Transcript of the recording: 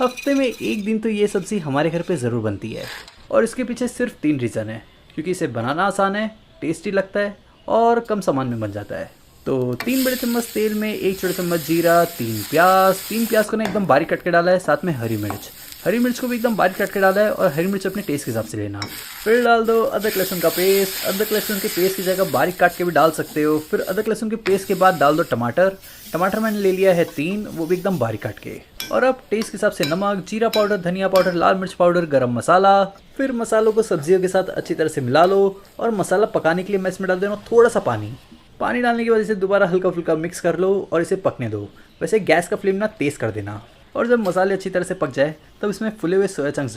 हफ्ते में एक दिन तो ये सब्ज़ी हमारे घर पे ज़रूर बनती है और इसके पीछे सिर्फ 3 रीज़न है, क्योंकि इसे बनाना आसान है, टेस्टी लगता है और कम सामान में बन जाता है। तो 3 बड़े चम्मच तेल में 1 छोटा चम्मच जीरा, 3 प्याज को ना एकदम बारीक कट के डाला है, साथ में हरी मिर्च को भी एकदम बारीक कट के डाला है और हरी मिर्च अपने टेस्ट के हिसाब से लेना। फिर डाल दो अदरक लहसुन का पेस्ट। अदरक लहसुन के पेस्ट की जगह बारीक काट के भी डाल सकते हो। फिर अदरक लहसुन के पेस्ट के बाद डाल दो टमाटर मैंने ले लिया है 3, वो भी एकदम बारीक काट के। और अब टेस्ट के हिसाब से नमक, जीरा पाउडर, धनिया पाउडर, लाल मिर्च पाउडर, गरम मसाला। फिर मसालों को सब्जियों के साथ अच्छी तरह से मिला लो और मसाला पकाने के लिए मैं इसमें डाल दे रहा हूँ थोड़ा सा पानी डालने के बाद इसे दोबारा हल्का फुल्का मिक्स कर लो और इसे पकने दो। वैसे गैस का फ्लेम ना तेज़ कर देना। और जब मसाले अच्छी तरह से पक जाए तब इसमें फुले हुए सोया चंक्स डाल